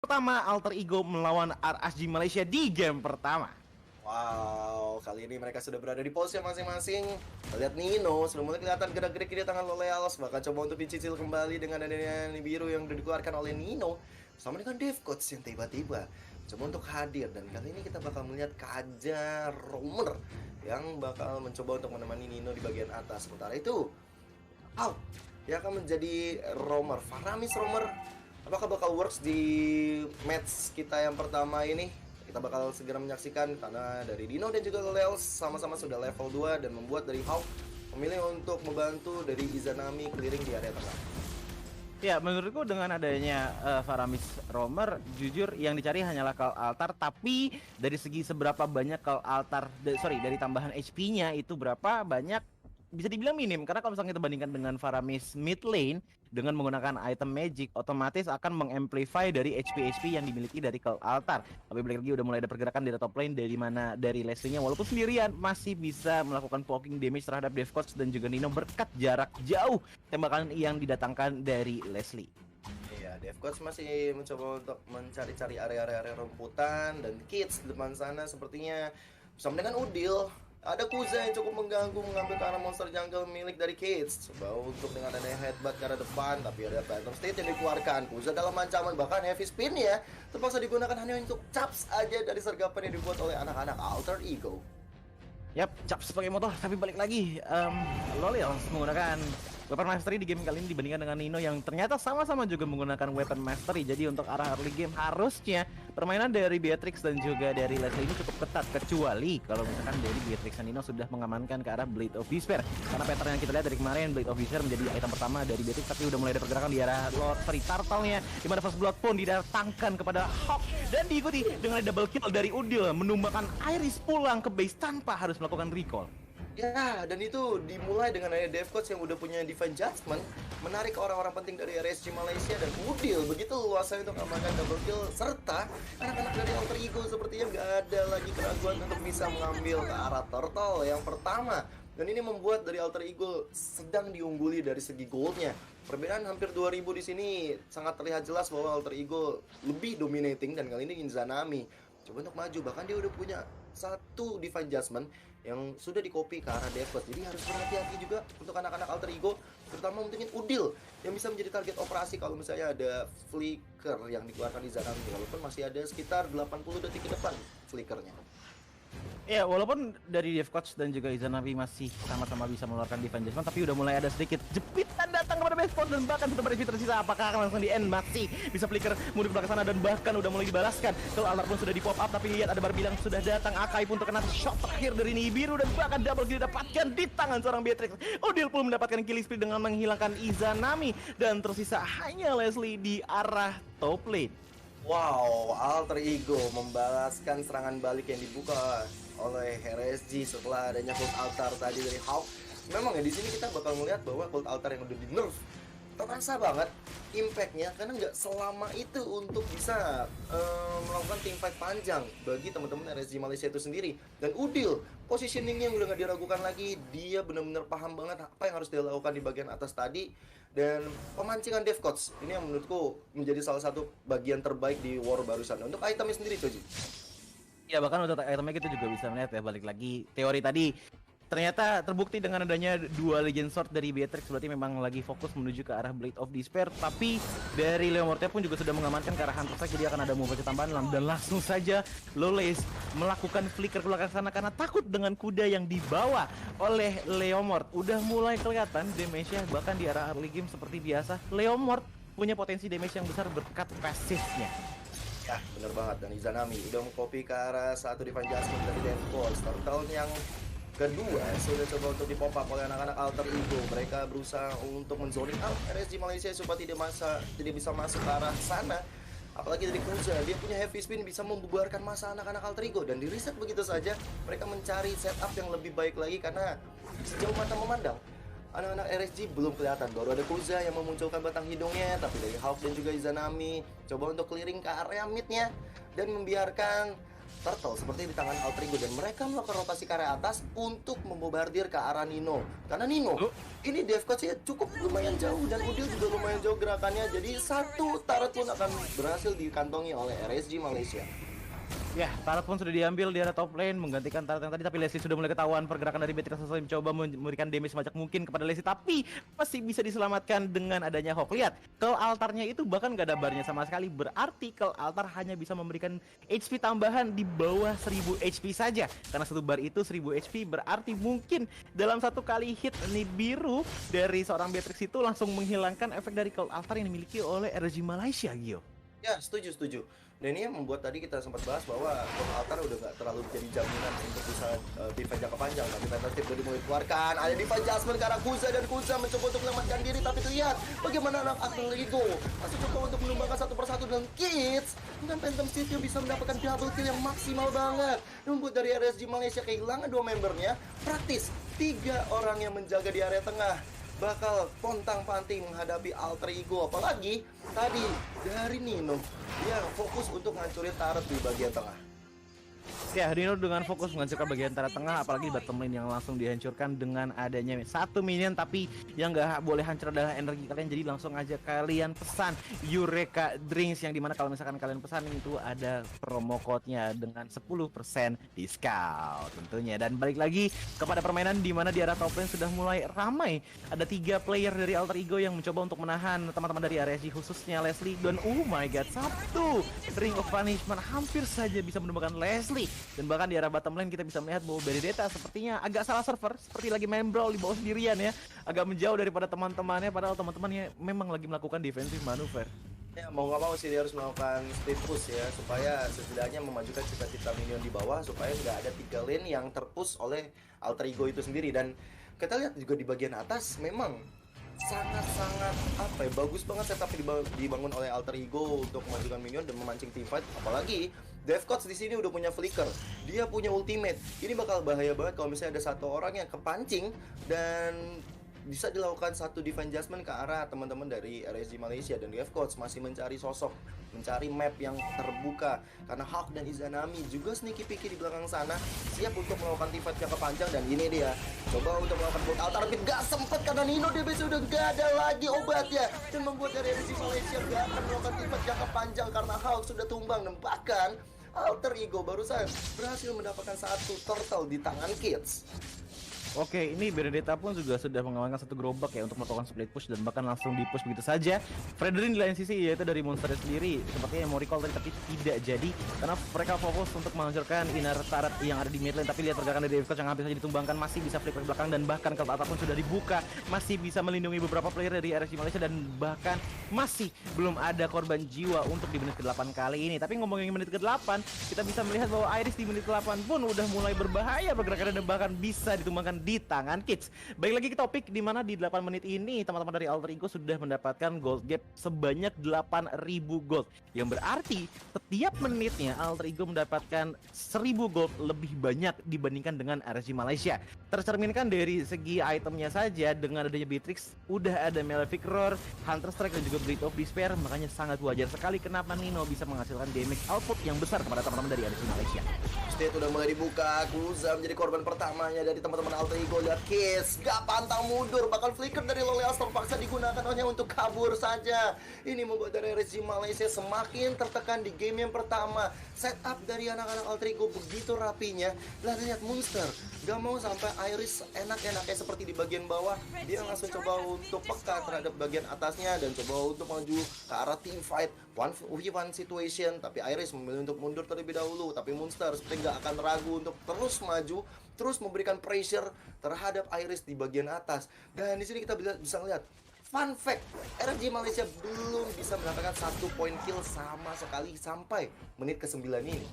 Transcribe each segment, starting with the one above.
Pertama, Alter Ego melawan RSG Malaysia di game pertama. Wow, kali ini mereka sudah berada di posnya masing-masing. Lihat Nino, sudah mulai kelihatan gerak-gerik di tangan Loleals. Bahkan coba untuk dicicil kembali dengan adanya biru yang sudah dikeluarkan oleh Nino. Sama dengan Devcoach yang tiba-tiba coba untuk hadir. Dan kali ini kita bakal melihat Kaja Romer yang bakal mencoba untuk menemani Nino di bagian atas. Sementara itu, dia akan menjadi Romer, Faramis Romer. Apakah bakal works di match kita yang pertama ini? Kita bakal segera menyaksikan karena dari Dino dan juga Leos sama-sama sudah level 2 dan membuat dari Hawk memilih untuk membantu dari Izanami clearing di area tengah. Ya, menurutku dengan adanya Faramis Romer, jujur yang dicari hanyalah Call Altar, tapi dari segi seberapa banyak Call Altar, dari tambahan HP-nya itu berapa banyak, bisa dibilang minim. Karena kalau misalnya kita bandingkan dengan Faramis mid lane dengan menggunakan item magic, otomatis akan mengamplify dari HP yang dimiliki dari Call Altar. Tapi balik lagi udah mulai ada pergerakan di top lane dari mana dari Leslie-nya, walaupun sendirian masih bisa melakukan poking damage terhadap Devcoach dan juga Nino berkat jarak jauh tembakan yang didatangkan dari Leslie. Iya, Devcoach masih mencoba untuk mencari-cari area-area rumputan dan Kids di depan sana sepertinya bersama dengan Udil. Ada Kuza yang cukup mengganggu mengambil ke arah monster jungle milik dari Kids. Coba untuk dengan adanya headbutt ke arah depan, tapi ada Phantom State yang dikeluarkan. Kuza dalam ancaman, bahkan heavy spin ya terpaksa digunakan hanya untuk caps aja dari sergapan yang dibuat oleh anak-anak Alter Ego. Yap, caps sebagai motor, tapi balik lagi Loleals menggunakan Weapon Mastery di game kali ini dibandingkan dengan Nino yang ternyata sama-sama juga menggunakan Weapon Mastery. Jadi untuk arah early game harusnya permainan dari Beatrix dan juga dari Leslie ini cukup ketat, kecuali kalau misalkan dari Beatrix dan Nino sudah mengamankan ke arah Blade of Despair. Karena pattern yang kita lihat dari kemarin, Blade of Despair menjadi item pertama dari Beatrix, tapi udah mulai ada pergerakan di arah Turtle-nya, di mana First Blood pun didatangkan kepada Hawk dan diikuti dengan double kill dari Udil, menumbangkan Iris pulang ke base tanpa harus melakukan recall. Ya, dan itu dimulai dengan ada Devcoach yang udah punya Divine Judgment, menarik orang-orang penting dari RSG Malaysia dan Udil begitu luasnya untuk mengamankan double kill, serta anak-anak dari Alter Ego sepertinya nggak ada lagi keraguan untuk bisa mengambil ke arah Turtle yang pertama. Dan ini membuat dari Alter Ego sedang diungguli dari segi goldnya. Perbedaan hampir 2000 di sini sangat terlihat jelas bahwa Alter Ego lebih dominating, dan kali ini Izanami coba untuk maju, bahkan dia udah punya satu Divine Judgment yang sudah dikopi ke arah Devcoach. Jadi harus berhati-hati juga untuk anak-anak Alter Ego, terutama mungkin Udil yang bisa menjadi target operasi kalau misalnya ada flicker yang dikeluarkan di Izanami, walaupun masih ada sekitar 80 detik ke depan flickernya. Ya, walaupun dari Devcoach dan juga Izanami masih sama-sama bisa mengeluarkan Divine Judgment, tapi udah mulai ada sedikit jepitan datang kepada Devcoach dan bahkan sudah ber tersisa. Apakah akan langsung di end? Masih bisa flicker mundur ke belakang sana dan bahkan udah mulai dibalaskan. Kalau alarm pun sudah di pop up, tapi lihat ada bar bilang sudah datang. Akai pun terkena shot terakhir dari Nibiru dan bahkan double kill didapatkan di tangan seorang Beatrix. Udil pun mendapatkan killing spree dengan menghilangkan Izanami dan tersisa hanya Leslie di arah top lane. Wow, Alter Ego membalaskan serangan balik yang dibuka oleh RSG setelah adanya Cold Altar tadi dari Hawk. Memang ya di sini kita bakal melihat bahwa Cold Altar yang udah di nerf terasa banget impactnya, karena nggak selama itu untuk bisa melakukan teamfight panjang bagi teman-teman RSG Malaysia itu sendiri. Dan Udil positioningnya yang udah nggak diragukan lagi, dia benar-benar paham banget apa yang harus dia lakukan di bagian atas tadi. Dan pemancingan Devcoach ini yang menurutku menjadi salah satu bagian terbaik di war barusan. Untuk itemnya sendiri Coji, Ya, bahkan untuk itemnya kita juga bisa melihat ya, balik lagi teori tadi. Ternyata terbukti dengan adanya dua Legend Sword dari Beatrix, berarti memang lagi fokus menuju ke arah Blade of Despair. Tapi dari Leomorte pun juga sudah mengamankan ke arah Hunter Strike, jadi akan ada move tambahan dan langsung saja Loles melakukan flicker ke belakang sana karena takut dengan kuda yang dibawa oleh Leomort. Udah mulai kelihatan damage-nya bahkan di arah early game seperti biasa. Leomort punya potensi damage yang besar berkat passif-nya. ya bener banget. Dan Izanami udah mengcopy ke arah satu Divine Judgment dari Devcoach. Turtle yang kedua sudah coba untuk dipop up oleh anak-anak Alter Ego. Mereka berusaha untuk menzoning out RSG Malaysia supaya tidak bisa masuk ke arah sana. Apalagi dari Kuza, dia punya heavy spin bisa membubarkan masa anak-anak Alter Ego. Dan di reset begitu saja, mereka mencari setup yang lebih baik lagi karena sejauh mata memandang anak-anak RSG belum kelihatan. Baru ada Kuza yang memunculkan batang hidungnya, tapi dari Hawk dan juga Izanami coba untuk clearing ke area midnya dan membiarkan turtle seperti di tangan Alter Ego, dan mereka melakukan rotasi ke area atas untuk membombardir ke arah Nino. Karena Nino ini dev coach-nya cukup lumayan jauh dan Udil juga lumayan jauh gerakannya, jadi satu turret pun akan berhasil dikantongi oleh RSG Malaysia. Ya, turret pun sudah diambil di area top lane menggantikan turret yang tadi, tapi Leslie sudah mulai ketahuan pergerakan dari Beatrix sesuai mencoba memberikan damage sebanyak mungkin kepada Leslie, tapi masih bisa diselamatkan dengan adanya Hawk. Lihat, Call altarnya itu bahkan gak ada barnya sama sekali, berarti Call altar hanya bisa memberikan HP tambahan di bawah 1000 HP saja. Karena satu bar itu 1000 HP, berarti mungkin dalam satu kali hit nih biru dari seorang Beatrix itu langsung menghilangkan efek dari Call altar yang dimiliki oleh RSG Malaysia, Gio. Ya, setuju. Dan ini yang membuat tadi kita sempat bahas bahwa Call Altar udah gak terlalu jadi jaminan untuk bisa defense jangka panjang. Tapi Phantom Tip udah dimulai keluarkan, ada defense adjustment ke arah Kuza, dan Kuza mencoba untuk menyelamatkan diri. Tapi lihat bagaimana anak Alter Ego masih coba untuk menumbangkan satu persatu dengan Kids. Dan Phantom Tip bisa mendapatkan double kill yang maksimal banget. Dan membuat dari RSG Malaysia kehilangan 2 membernya, praktis 3 orang yang menjaga di area tengah bakal pontang-panting menghadapi Alter Ego. Apalagi tadi dari Nino yang fokus untuk ngancurin turret di bagian tengah. Ya, Nino dengan fokus menghancurkan bagian tengah, apalagi bottom lane yang langsung dihancurkan dengan adanya satu minion, tapi yang nggak boleh hancur adalah energi kalian. Jadi langsung aja kalian pesan Eureka Drinks, yang dimana kalau misalkan kalian pesan itu ada promo code-nya dengan 10% discount tentunya. Dan balik lagi kepada permainan dimana di arah top lane sudah mulai ramai. Ada 3 player dari Alter Ego yang mencoba untuk menahan teman-teman dari RSG, khususnya Leslie. Dan oh my god, satu Ring of Punishment hampir saja bisa menemukan Leslie. Dan bahkan di arah bottom lane kita bisa melihat bahwa Benedetta sepertinya agak salah server, seperti lagi main brawl di bawah sendirian ya, agak menjauh daripada teman-temannya, padahal teman-temannya memang lagi melakukan defensive manuver. Ya, mau nggak mau sih dia harus melakukan split push ya, supaya setidaknya memajukan cita-cita minion di bawah, supaya nggak ada 3 lane yang terpush oleh Alter Ego itu sendiri. Dan kita lihat juga di bagian atas memang sangat-sangat bagus banget setup dibangun oleh Alter Ego untuk memajukan minion dan memancing teamfight. Apalagi Dev Coach di sini udah punya flicker, dia punya ultimate. Ini bakal bahaya banget kalau misalnya ada satu orang yang kepancing dan bisa dilakukan satu defense adjustment ke arah teman-teman dari RSG Malaysia. Dan Dev Coach masih mencari sosok, mencari map yang terbuka, karena Hawk dan Izanami juga sneaky peeky di belakang sana, siap untuk melakukan teamfight jangka panjang. Dan ini dia coba untuk melakukan bolt altar, tapi gak sempet karena Nino DBC udah gak ada lagi obatnya, dan membuat dari RSG Malaysia gak akan melakukan teamfight jangka panjang karena Hawk sudah tumbang. Dan bahkan Alter Ego barusan berhasil mendapatkan satu turtle di tangan Kids. Oke, ini Benedetta pun juga sudah mengamankan satu gerobak ya untuk melakukan split push dan bahkan langsung di push begitu saja. Fredrin di lain sisi yaitu dari monster sendiri sepertinya mau recall tadi tapi tidak jadi karena mereka fokus untuk menghancurkan inner turret yang ada di mid lane. Tapi lihat pergerakan dari Dev Coach yang hampir saja ditumbangkan, masih bisa flip ke belakang dan bahkan kalau ataupun sudah dibuka masih bisa melindungi beberapa player dari RSG Malaysia dan bahkan masih belum ada korban jiwa untuk di menit ke-8 kali ini. Tapi ngomongin menit ke-8, kita bisa melihat bahwa Iris di menit ke-8 pun udah mulai berbahaya pergerakan dan bahkan bisa ditumbangkan di tangan Kids. Baik lagi ke topik di mana di 8 menit ini teman-teman dari Alter Ego sudah mendapatkan gold gap sebanyak 8.000 gold. Yang berarti setiap menitnya Alter Ego mendapatkan 1000 gold lebih banyak dibandingkan dengan RSG Malaysia. Tercerminkan dari segi itemnya saja, dengan adanya Beatrix, udah ada Malefic Roar, Hunter Strike dan juga Blade of Despair, makanya sangat wajar sekali kenapa Nino bisa menghasilkan damage output yang besar kepada teman-teman dari RSG Malaysia. State udah mulai dibuka, Kuza menjadi korban pertamanya dari teman-teman Alter Ego. Lihat Kiss, gak pantang mundur, bakal flicker dari Loleas terpaksa digunakan hanya untuk kabur saja. Ini membuat dari RSG Malaysia semakin tertekan di game yang pertama. Setup dari anak-anak Alter Ego begitu rapinya. Lah lihat Monster, gak mau sampai Iris enak-enaknya seperti di bagian bawah. Dia langsung coba untuk peka terhadap bagian atasnya dan coba untuk maju ke arah team fight 1v1 situation. Tapi Iris memilih untuk mundur terlebih dahulu. Tapi Monster seperti gak akan ragu untuk terus maju, terus memberikan pressure terhadap Iris di bagian atas. Dan di sini kita bisa lihat fun fact, RSG Malaysia belum bisa mendapatkan 1 point kill sama sekali sampai menit ke-9 ini.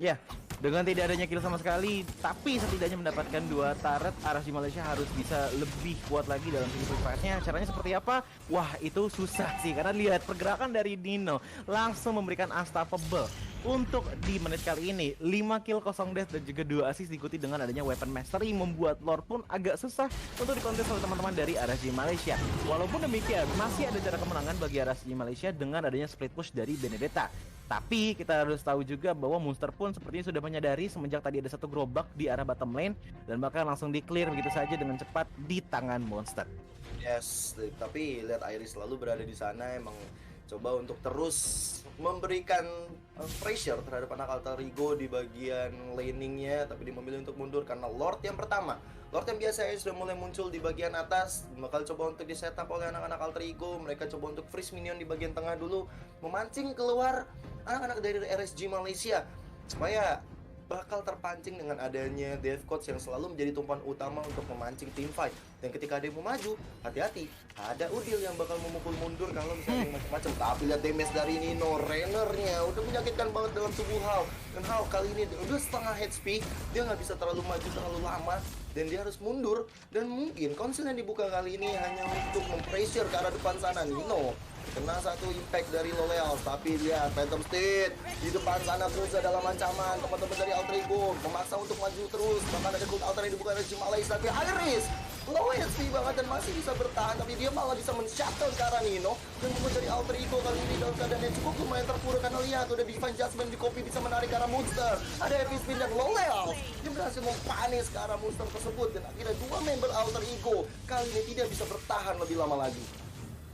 Ya, dengan tidak adanya kill sama sekali, tapi setidaknya mendapatkan 2 turret, RSG Malaysia harus bisa lebih kuat lagi dalam segi fight-nya. Caranya seperti apa? Wah, itu susah sih, karena lihat pergerakan dari Nino langsung memberikan unstoppable. Untuk di menit kali ini 5 kill 0 death dan juga 2 assist diikuti dengan adanya weapon mastery, membuat lore pun agak susah untuk dikontes oleh teman-teman dari RSG Malaysia. Walaupun demikian masih ada cara kemenangan bagi RSG Malaysia dengan adanya split push dari Benedetta. Tapi kita harus tahu juga bahwa Monster pun sepertinya sudah menyadari semenjak tadi ada satu gerobak di arah bottom lane dan bahkan langsung di clear begitu saja dengan cepat di tangan Monster. Yes, tapi lihat Iris selalu berada di sana, emang coba untuk terus memberikan pressure terhadap anak Alter Ego di bagian laningnya, tapi dia memilih untuk mundur karena Lord yang pertama, Lord yang biasanya sudah mulai muncul di bagian atas, bakal coba untuk di setup oleh anak-anak Alter Ego. Mereka coba untuk freeze minion di bagian tengah dulu, memancing keluar anak-anak dari RSG Malaysia supaya bakal terpancing dengan adanya Death Coach yang selalu menjadi tumpuan utama untuk memancing team fight. Dan ketika ada yang mau maju, hati-hati, ada Udil yang bakal memukul mundur kalau misalnya macam-macam. Tapi lihat damage dari Nino, Rainernya udah menyakitkan banget dalam tubuh Hal. Dan Hal kali ini udah setengah HP, dia nggak bisa terlalu maju terlalu lama, dan dia harus mundur. Dan mungkin konsil yang dibuka kali ini hanya untuk mempressure ke arah depan sana. Nino kena satu impact dari Loleal, tapi lihat Phantom State di depan sana Kuza dalam ancaman. Teman-teman dari Alter Ego memaksa untuk maju terus, bahkan ada Gold Alter yang dibuka dari Malaysia, tapi Iris low HP banget dan masih bisa bertahan, tapi dia malah bisa men-shuttle ke arah Nino. Dan teman dari Alter Ego kali ini dalam keadaan yang cukup lumayan terpuruk karena lihat udah Divine Judgment di copy bisa menarik ke arah Monster. Ada Heavy Spin dan Loleal dia berhasil mempanis ke arah Monster tersebut, dan akhirnya dua member Alter Ego kali ini tidak bisa bertahan lebih lama lagi.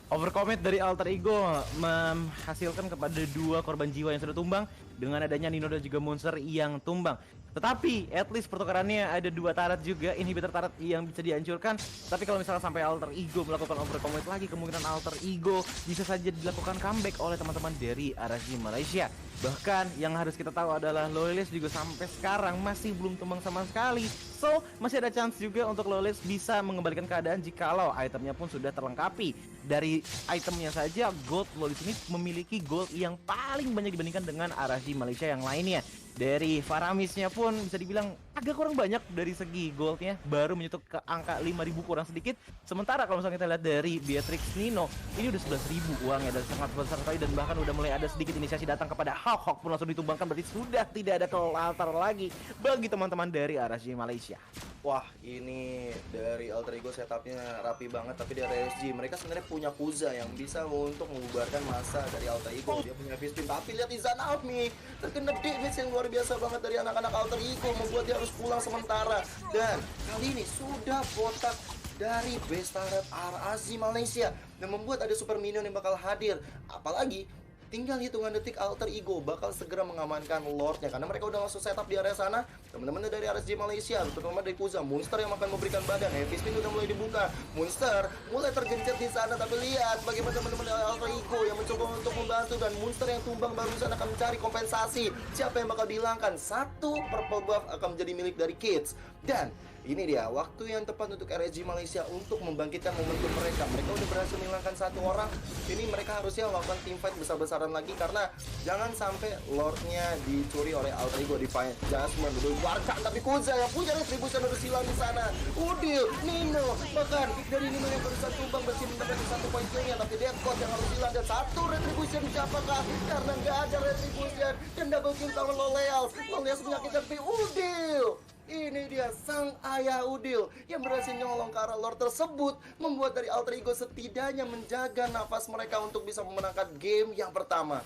Overcommit dari Alter Ego menghasilkan kepada dua korban jiwa yang sudah tumbang dengan adanya Nino dan juga Monster yang tumbang. Tetapi at least pertukarannya ada dua turret juga, inhibitor turret yang bisa dihancurkan. Tapi kalau misalnya sampai Alter Ego melakukan overcommit lagi, kemungkinan Alter Ego bisa saja dilakukan comeback oleh teman-teman dari RSG Malaysia. Bahkan yang harus kita tahu adalah Loyalist juga sampai sekarang masih belum tumbang sama sekali. So, masih ada chance juga untuk Loyalist bisa mengembalikan keadaan jikalau itemnya pun sudah terlengkapi. Dari itemnya saja, gold Loyalist ini memiliki gold yang paling banyak dibandingkan dengan RSG Malaysia yang lainnya. Dari Faramisnya pun bisa dibilang agak kurang banyak dari segi goldnya, baru menyentuh ke angka 5.000 kurang sedikit. Sementara kalau misalnya kita lihat dari Beatrix Nino, ini udah 11.000 uangnya dan sangat besar sekali, dan bahkan udah mulai ada sedikit inisiasi datang kepada Hawk. Hawk pun langsung ditumbangkan, berarti sudah tidak ada kelalatar lagi bagi teman-teman dari RSG Malaysia. Wah, ini dari Alter Ego setupnya rapi banget, tapi dari RSG mereka sebenarnya punya Kuza yang bisa untuk membubarkan masa dari Alter Ego. Dia punya Fistpin, tapi lihat Izan Almi terkena damage yang luar biasa banget dari anak-anak Alter Ego, membuat dia harus pulang sementara. Dan kali ini sudah botak dari base turret RSG Malaysia dan membuat ada super minion yang bakal hadir. Apalagi tinggal hitungan detik Alter Ego bakal segera mengamankan Lordnya karena mereka udah langsung setup di area sana. Teman-teman dari RSG Malaysia, terutama dari Kuza, Monster yang akan memberikan badan. Heavy Spin udah mulai dibuka, Monster mulai tergencet di sana, tapi lihat bagaimana teman-teman dari Alter Ego yang mencoba untuk membantu, dan Monster yang tumbang barusan akan mencari kompensasi. Siapa yang bakal dihilangkan? Satu purple buff akan menjadi milik dari Kids. Dan ini dia waktu yang tepat untuk RSG Malaysia untuk membangkitkan momentum mereka. Mereka udah berhasil menghilangkan satu orang. Ini mereka harusnya melakukan team fight besar-besaran lagi, karena jangan sampai Lordnya dicuri oleh Alter Ego. Divine Judgment udah dikeluarkan, tapi Kuza yang punya retribution udah silang di sana. Udil, Nino, bahkan dari Nino yang barusan tumbang bersih mendapatkan satu poin killnya, tapi Death Coach yang harus hilang, dan satu retribution siapakah? Karena nggak ada retribution, dan double kill sama Loleal. Loleal menyakitkan Udil. Ini dia sang ayah Udil yang berhasil nyolong ke arah Lord tersebut, membuat dari Alter Ego setidaknya menjaga nafas mereka untuk bisa memenangkan game yang pertama.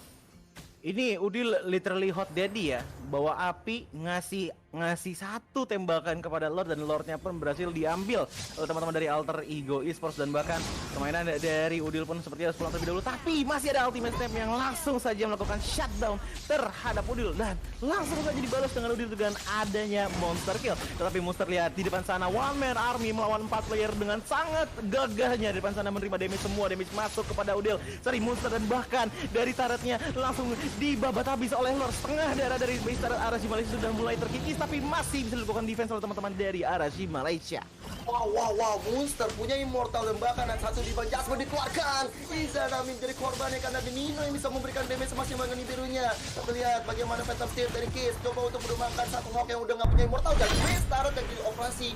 Ini Udil literally hot daddy ya, bawa api, ngasih satu tembakan kepada Lord, dan Lordnya pun berhasil diambil oleh teman-teman dari Alter Ego Esports, dan bahkan permainan dari Udil pun seperti harus pulang terlebih dahulu. Tapi masih ada ultimate snap yang langsung saja melakukan shutdown terhadap Udil, dan langsung saja dibalas dengan Udil dengan adanya monster kill. Tetapi Monster lihat di depan sana one man army melawan 4 player dengan sangat gagahnya. Di depan sana menerima damage, semua damage masuk kepada Udil, sorry Monster, dan bahkan dari turretnya langsung dibabat habis oleh Lord. Setengah darah dari base turret RSG Malaysia sudah mulai terkikis, tapi masih bisa dilakukan defense oleh teman-teman dari RSG Malaysia. Wow, Monster punya immortal, dan bahkan ada satu Divine Judgment dikeluarkan. Izan Almi menjadi korbannya karena ada Nino yang bisa memberikan damage semaksimal dengan birunya. Tapi lihat bagaimana Phantom State dari Kiss coba untuk merumakan satu Hawk yang udah nggak punya immortal, dan base turret yang dioperasi